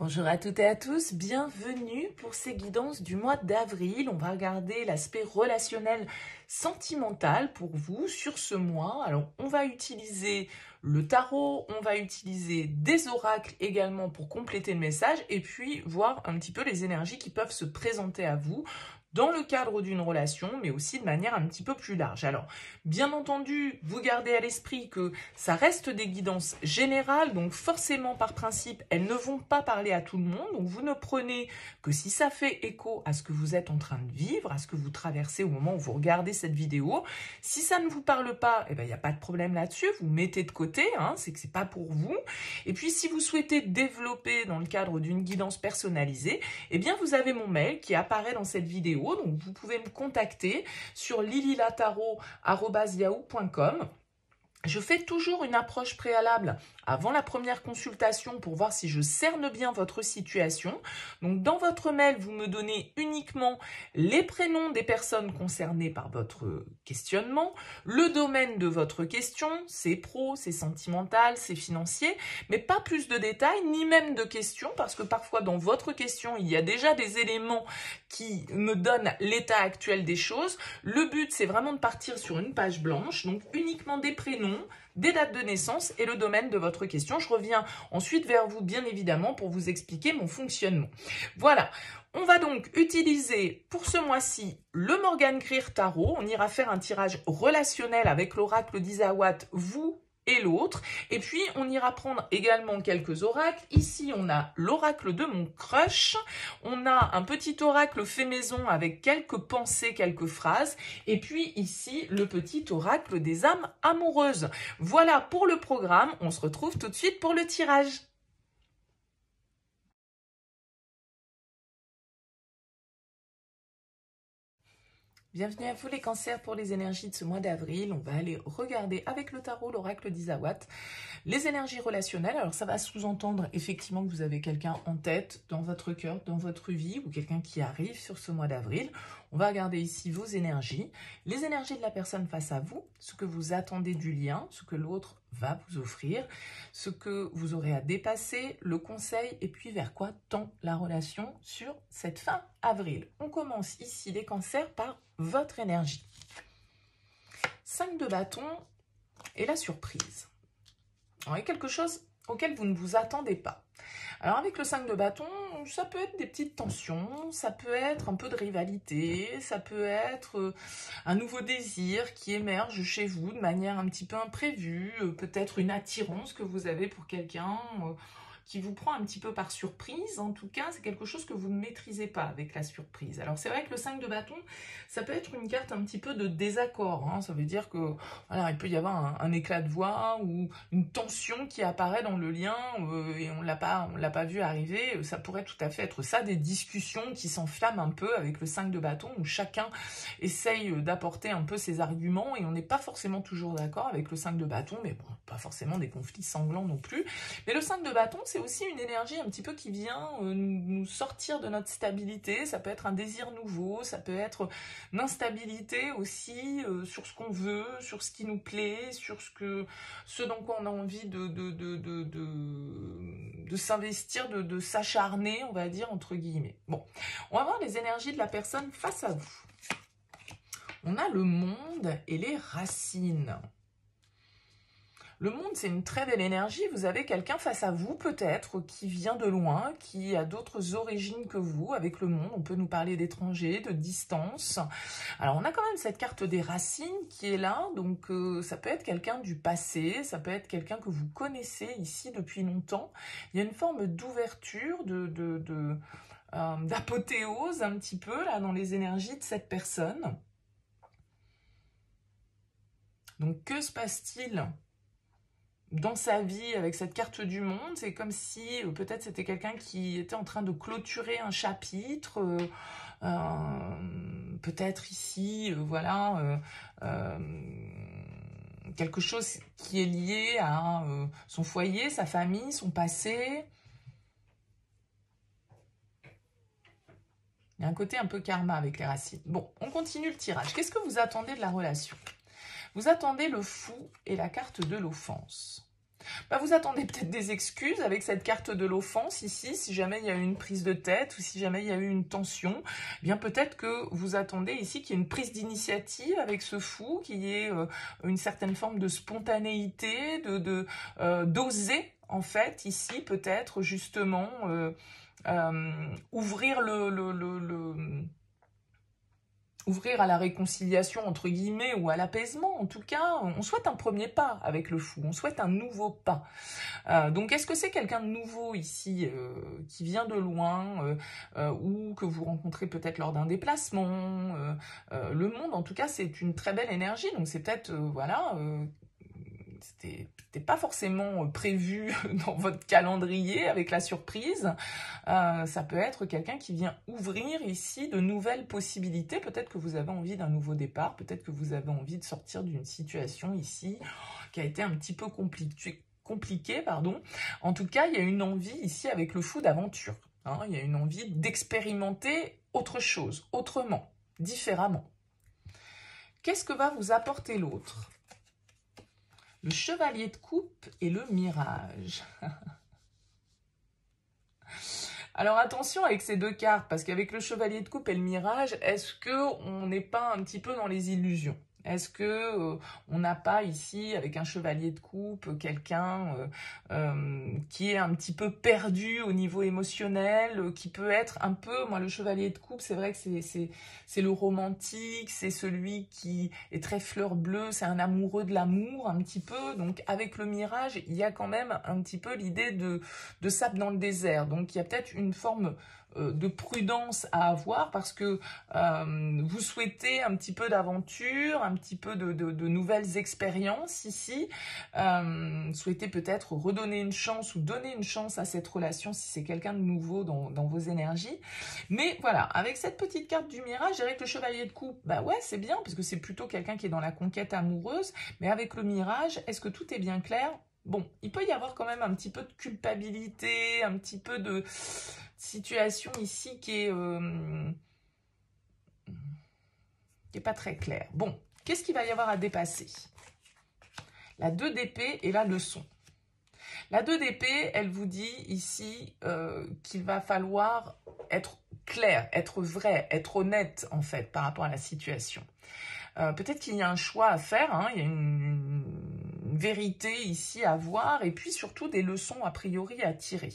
Bonjour à toutes et à tous, bienvenue pour ces guidances du mois d'avril. On va regarder l'aspect relationnel sentimental pour vous sur ce mois. Alors, on va utiliser le tarot, on va utiliser des oracles également pour compléter le message et puis voir un petit peu les énergies qui peuvent se présenter à vous dans le cadre d'une relation, mais aussi de manière un petit peu plus large. Alors, bien entendu, vous gardez à l'esprit que ça reste des guidances générales, donc forcément, par principe, elles ne vont pas parler à tout le monde, donc vous ne prenez que si ça fait écho à ce que vous êtes en train de vivre, à ce que vous traversez au moment où vous regardez cette vidéo. Si ça ne vous parle pas, eh ben, il n'y a pas de problème là-dessus, vous mettez de côté, hein, c'est que c'est pas pour vous. Et puis, si vous souhaitez développer dans le cadre d'une guidance personnalisée, eh bien, vous avez mon mail qui apparaît dans cette vidéo. Donc, vous pouvez me contacter sur lililataro@yahoo.com. Je fais toujours une approche préalable avant la première consultation pour voir si je cerne bien votre situation. Donc, dans votre mail, vous me donnez uniquement les prénoms des personnes concernées par votre questionnement, le domaine de votre question, c'est pro, c'est sentimental, c'est financier, mais pas plus de détails, ni même de questions, parce que parfois, dans votre question, il y a déjà des éléments qui me donnent l'état actuel des choses. Le but, c'est vraiment de partir sur une page blanche, donc uniquement des prénoms, des dates de naissance et le domaine de votre question. Je reviens ensuite vers vous, bien évidemment, pour vous expliquer mon fonctionnement. Voilà, on va donc utiliser pour ce mois-ci le Morgan Greer Tarot. On ira faire un tirage relationnel avec l'oracle d'Isawat, vous et l'autre. Et puis, on ira prendre également quelques oracles. Ici, on a l'oracle de mon crush. On a un petit oracle fait maison avec quelques pensées, quelques phrases. Et puis, ici, le petit oracle des âmes amoureuses. Voilà pour le programme. On se retrouve tout de suite pour le tirage. Bienvenue à vous les cancers pour les énergies de ce mois d'avril. On va aller regarder avec le tarot, l'oracle d'Isawat, les énergies relationnelles. Alors ça va sous-entendre effectivement que vous avez quelqu'un en tête, dans votre cœur, dans votre vie, ou quelqu'un qui arrive sur ce mois d'avril. On va regarder ici vos énergies, les énergies de la personne face à vous, ce que vous attendez du lien, ce que l'autre va vous offrir, ce que vous aurez à dépasser, le conseil, et puis vers quoi tend la relation sur cette fin avril. On commence ici les cancers par votre énergie. 5 de bâton et la surprise. Alors, il y a quelque chose auquel vous ne vous attendez pas. Alors avec le 5 de bâton, ça peut être des petites tensions, ça peut être un peu de rivalité, ça peut être un nouveau désir qui émerge chez vous de manière un petit peu imprévue, peut-être une attirance que vous avez pour quelqu'un qui vous prend un petit peu par surprise. En tout cas, c'est quelque chose que vous ne maîtrisez pas avec la surprise. Alors, c'est vrai que le 5 de bâton, ça peut être une carte un petit peu de désaccord. Hein. Ça veut dire que voilà, il peut y avoir un éclat de voix ou une tension qui apparaît dans le lien et on l'a pas vu arriver. Ça pourrait tout à fait être ça, des discussions qui s'enflamment un peu avec le 5 de bâton où chacun essaye d'apporter un peu ses arguments et on n'est pas forcément toujours d'accord avec le 5 de bâton, mais bon, pas forcément des conflits sanglants non plus. Mais le 5 de bâton, c'est aussi une énergie un petit peu qui vient nous sortir de notre stabilité. Ça peut être un désir nouveau, ça peut être une instabilité aussi sur ce qu'on veut, sur ce qui nous plaît, sur ce dans quoi on a envie de s'investir, de s'acharner, on va dire, entre guillemets. Bon, on va voir les énergies de la personne face à vous. On a le monde et les racines. Le monde, c'est une très belle énergie. Vous avez quelqu'un face à vous, peut-être, qui vient de loin, qui a d'autres origines que vous. Avec le monde, on peut nous parler d'étrangers, de distance. Alors, on a quand même cette carte des racines qui est là. Donc, ça peut être quelqu'un du passé, ça peut être quelqu'un que vous connaissez ici depuis longtemps. Il y a une forme d'ouverture, d'apothéose un petit peu, là, dans les énergies de cette personne. Donc, que se passe-t-il dans sa vie avec cette carte du monde? C'est comme si peut-être c'était quelqu'un qui était en train de clôturer un chapitre, peut-être ici, voilà, quelque chose qui est lié à son foyer, sa famille, son passé. Il y a un côté un peu karma avec les racines. Bon, on continue le tirage. Qu'est-ce que vous attendez de la relation? Vous attendez le fou et la carte de l'offense. Bah, vous attendez peut-être des excuses avec cette carte de l'offense ici, si jamais il y a eu une prise de tête ou si jamais il y a eu une tension, eh bien peut-être que vous attendez ici qu'il y ait une prise d'initiative avec ce fou, qu'il y ait une certaine forme de spontanéité, d'oser en fait ici peut-être justement ouvrir ouvrir à la réconciliation, entre guillemets, ou à l'apaisement. En tout cas, on souhaite un premier pas avec le fou, on souhaite un nouveau pas. Donc, est-ce que c'est quelqu'un de nouveau ici, qui vient de loin, ou que vous rencontrez peut-être lors d'un déplacement le monde, en tout cas, c'est une très belle énergie. Donc, c'est peut-être, voilà... C'était pas forcément prévu dans votre calendrier avec la surprise. Ça peut être quelqu'un qui vient ouvrir ici de nouvelles possibilités. Peut-être que vous avez envie d'un nouveau départ, peut-être que vous avez envie de sortir d'une situation ici qui a été un petit peu compliquée, pardon. En tout cas, il y a une envie ici avec le fou d'aventure. Hein, il y a une envie d'expérimenter autre chose, autrement, différemment. Qu'est-ce que va vous apporter l'autre ? Le chevalier de coupe et le mirage. Alors attention avec ces deux cartes, parce qu'avec le chevalier de coupe et le mirage, est-ce qu'on n'est pas un petit peu dans les illusions ? Est-ce que on n'a pas ici, avec un chevalier de coupe, quelqu'un qui est un petit peu perdu au niveau émotionnel, qui peut être un peu... Moi, le chevalier de coupe, c'est vrai que c'est le romantique, c'est celui qui est très fleur bleue, c'est un amoureux de l'amour, un petit peu. Donc, avec le mirage, il y a quand même un petit peu l'idée de sable dans le désert. Donc, il y a peut-être une forme... de prudence à avoir parce que vous souhaitez un petit peu d'aventure, un petit peu de nouvelles expériences ici, souhaitez peut-être redonner une chance ou donner une chance à cette relation si c'est quelqu'un de nouveau dans vos énergies. Mais voilà, avec cette petite carte du mirage, je dirais que le chevalier de coupe, bah ouais, c'est bien parce que c'est plutôt quelqu'un qui est dans la conquête amoureuse, mais avec le mirage, est-ce que tout est bien clair ? Bon, il peut y avoir quand même un petit peu de culpabilité, un petit peu de situation ici qui est pas très claire. Bon, qu'est-ce qu'il va y avoir à dépasser ? La 2 d'épée et la leçon. La 2 d'épée, elle vous dit ici qu'il va falloir être clair, être vrai, être honnête en fait par rapport à la situation. Peut-être qu'il y a un choix à faire, hein, il y a une vérité ici à voir et puis surtout des leçons a priori à tirer.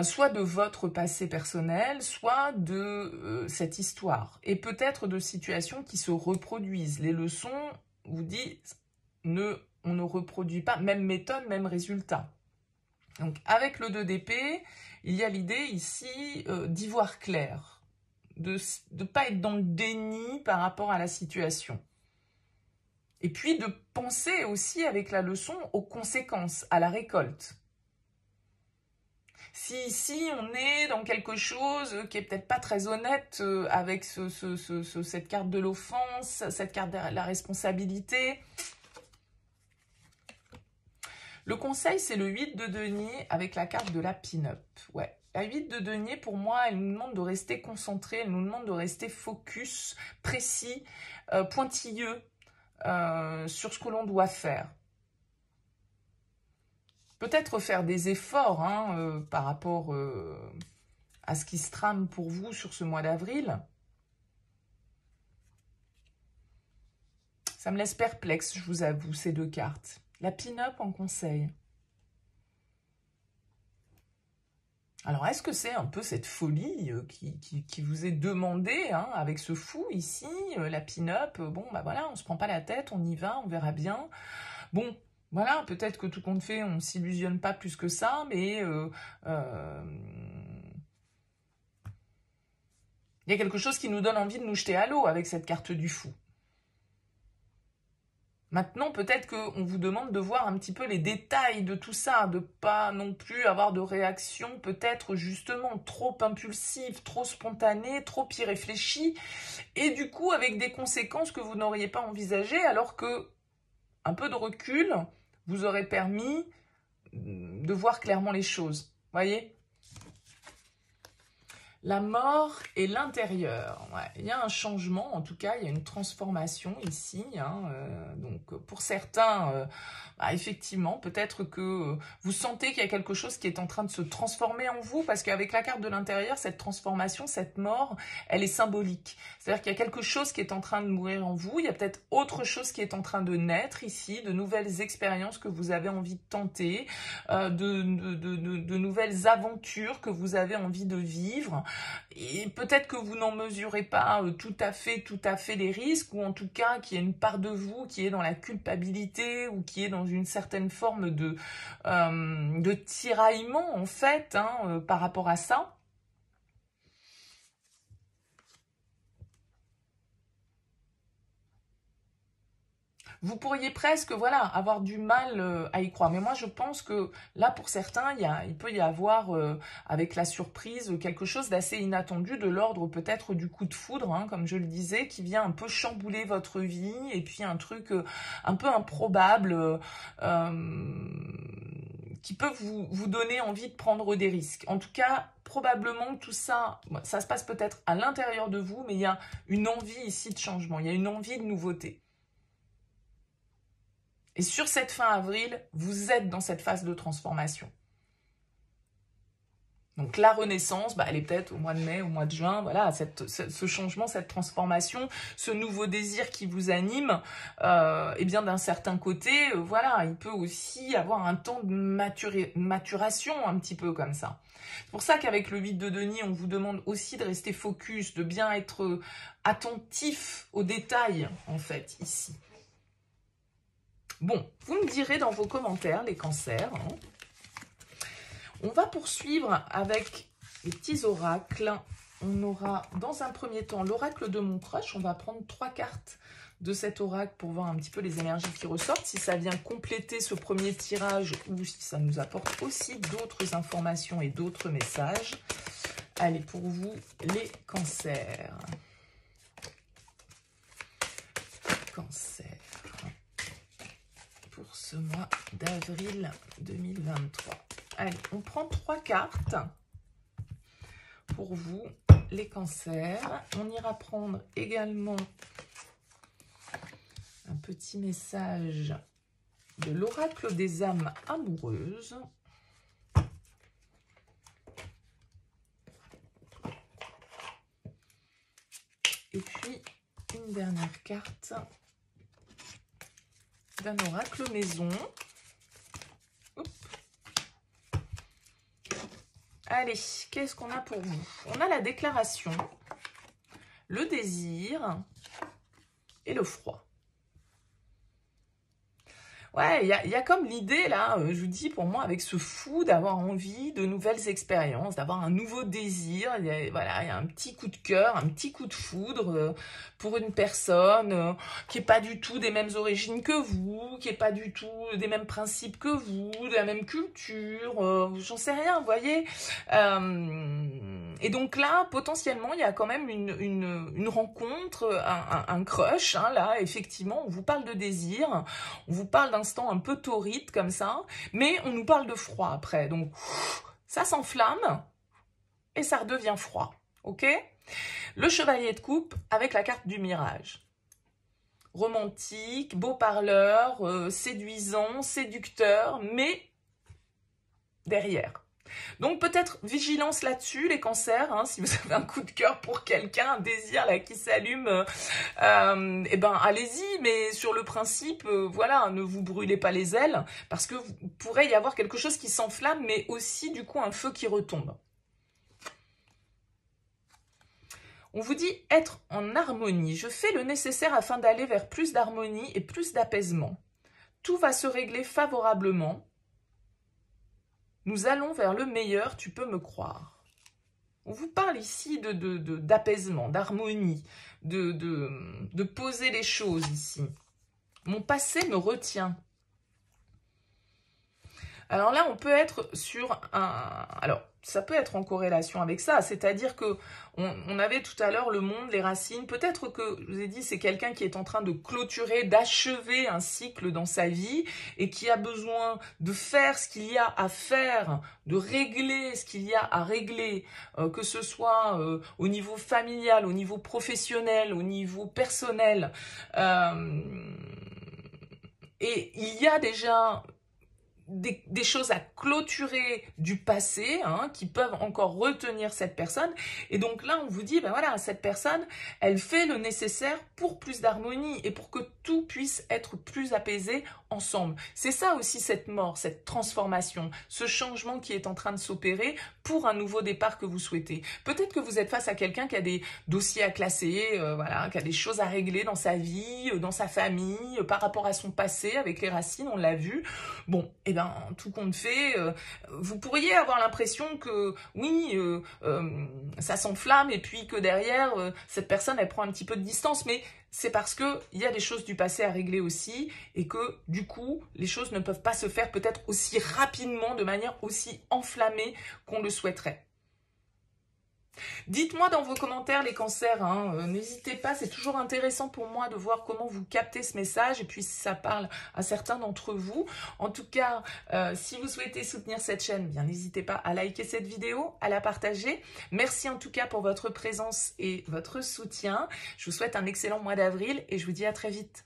Soit de votre passé personnel, soit de cette histoire. Et peut-être de situations qui se reproduisent. Les leçons vous disent, on ne reproduit pas, même méthode, même résultat. Donc avec le 2 d'épée, il y a l'idée ici d'y voir clair. De ne pas être dans le déni par rapport à la situation. Et puis de penser aussi avec la leçon aux conséquences, à la récolte. Si ici on est dans quelque chose qui est peut-être pas très honnête avec cette carte de l'offense, cette carte de la responsabilité. Le conseil, c'est le 8 de denier avec la carte de la pin-up. Ouais. La 8 de denier, pour moi, elle nous demande de rester concentré, elle nous demande de rester focus, précis, pointilleux sur ce que l'on doit faire. Peut-être faire des efforts hein, par rapport à ce qui se trame pour vous sur ce mois d'avril. Ça me laisse perplexe, je vous avoue, ces deux cartes. La pin-up en conseil. Alors, est-ce que c'est un peu cette folie qui vous est demandée hein, avec ce fou ici, la pin-up? Bon, bah voilà, on se prend pas la tête, on y va, on verra bien. Bon... Voilà, peut-être que tout compte fait, on ne s'illusionne pas plus que ça, mais il y a quelque chose qui nous donne envie de nous jeter à l'eau avec cette carte du fou. Maintenant, peut-être qu'on vous demande de voir un petit peu les détails de tout ça, de pas non plus avoir de réaction peut-être justement trop impulsive, trop spontanée, trop irréfléchie, et du coup avec des conséquences que vous n'auriez pas envisagées, alors que un peu de recul vous aurait permis de voir clairement les choses. Voyez ? La mort et l'intérieur. Ouais, il y a un changement, en tout cas, il y a une transformation ici. Hein, donc, pour certains, bah, effectivement, peut-être que vous sentez qu'il y a quelque chose qui est en train de se transformer en vous, parce qu'avec la carte de l'intérieur, cette transformation, cette mort, elle est symbolique. C'est-à-dire qu'il y a quelque chose qui est en train de mourir en vous, il y a peut-être autre chose qui est en train de naître ici, de nouvelles expériences que vous avez envie de tenter, de nouvelles aventures que vous avez envie de vivre. Et peut-être que vous n'en mesurez pas tout à fait les risques, ou en tout cas qu'il y a une part de vous qui est dans la culpabilité, ou qui est dans une certaine forme de tiraillement en fait, hein, par rapport à ça. Vous pourriez presque, voilà, avoir du mal à y croire. Mais moi, je pense que là, pour certains, il peut y avoir, avec la surprise, quelque chose d'assez inattendu, de l'ordre peut-être du coup de foudre, hein, comme je le disais, qui vient un peu chambouler votre vie, et puis un truc un peu improbable, qui peut vous donner envie de prendre des risques. En tout cas, probablement tout ça, ça se passe peut-être à l'intérieur de vous, mais il y a une envie ici de changement, il y a une envie de nouveauté. Et sur cette fin avril, vous êtes dans cette phase de transformation. Donc la renaissance, bah, elle est peut-être au mois de mai, au mois de juin, voilà, ce changement, cette transformation, ce nouveau désir qui vous anime, et bien d'un certain côté, voilà, il peut aussi avoir un temps de maturation un petit peu comme ça. C'est pour ça qu'avec le 8 de denier, on vous demande aussi de rester focus, de bien être attentif aux détails, en fait, ici. Bon, vous me direz dans vos commentaires, les cancers. Hein. On va poursuivre avec les petits oracles. On aura dans un premier temps l'oracle de mon crush. On va prendre 3 cartes de cet oracle pour voir un petit peu les énergies qui ressortent. Si ça vient compléter ce premier tirage ou si ça nous apporte aussi d'autres informations et d'autres messages. Allez, pour vous, les cancers. Cancer. Pour ce mois d'avril 2023. Allez, on prend 3 cartes pour vous, les cancers. On ira prendre également un petit message de l'oracle des âmes amoureuses. Et puis, une dernière carte d'un oracle maison. Hop. Allez, qu'est-ce qu'on a pour vous? On a la déclaration, le désir et le froid. Ouais, il y a comme l'idée, là, je vous dis, pour moi, avec ce fou, d'avoir envie de nouvelles expériences, d'avoir un nouveau désir. Voilà, il y a un petit coup de cœur, un petit coup de foudre pour une personne qui n'est pas du tout des mêmes origines que vous, qui n'est pas du tout des mêmes principes que vous, de la même culture, j'en sais rien, vous voyez. Et donc là, potentiellement, il y a quand même une rencontre, un crush, hein, là, effectivement, on vous parle de désir, on vous parle d'instant un peu torride comme ça, mais on nous parle de froid après, donc ça s'enflamme et ça redevient froid, ok? Le chevalier de coupe avec la carte du mirage. Romantique, beau parleur, séduisant, séducteur, mais derrière. Donc peut-être vigilance là-dessus, les cancers, hein, si vous avez un coup de cœur pour quelqu'un, un désir là qui s'allume, eh ben allez-y, mais sur le principe, voilà, ne vous brûlez pas les ailes, parce que vous pourrait y avoir quelque chose qui s'enflamme, mais aussi du coup un feu qui retombe. On vous dit être en harmonie. Je fais le nécessaire afin d'aller vers plus d'harmonie et plus d'apaisement. Tout va se régler favorablement. Nous allons vers le meilleur, tu peux me croire. On vous parle ici d'apaisement, d'harmonie, de poser les choses ici. Mon passé me retient. Alors là, on peut être sur un... Alors, ça peut être en corrélation avec ça. C'est-à-dire que on avait tout à l'heure le monde, les racines. Peut-être que, je vous ai dit, c'est quelqu'un qui est en train de clôturer, d'achever un cycle dans sa vie et qui a besoin de faire ce qu'il y a à faire, de régler ce qu'il y a à régler, que ce soit au niveau familial, au niveau professionnel, au niveau personnel. Et il y a déjà des choses à clôturer du passé, hein, qui peuvent encore retenir cette personne. Et donc là, on vous dit, ben voilà, cette personne, elle fait le nécessaire pour plus d'harmonie et pour que tout puisse être plus apaisé ensemble. C'est ça aussi cette mort, cette transformation, ce changement qui est en train de s'opérer pour un nouveau départ que vous souhaitez. Peut-être que vous êtes face à quelqu'un qui a des dossiers à classer, voilà, qui a des choses à régler dans sa vie, dans sa famille, par rapport à son passé, avec les racines, on l'a vu. Bon, et ben tout compte fait, vous pourriez avoir l'impression que oui, ça s'enflamme et puis que derrière, cette personne, elle prend un petit peu de distance, mais c'est parce qu'il y a des choses du passé à régler aussi et que du coup, les choses ne peuvent pas se faire peut-être aussi rapidement, de manière aussi enflammée qu'on le souhaiterait. Dites-moi dans vos commentaires les cancers, hein, n'hésitez pas, c'est toujours intéressant pour moi de voir comment vous captez ce message et puis si ça parle à certains d'entre vous. En tout cas, si vous souhaitez soutenir cette chaîne, bien n'hésitez pas à liker cette vidéo, à la partager. Merci en tout cas pour votre présence et votre soutien. Je vous souhaite un excellent mois d'avril et je vous dis à très vite.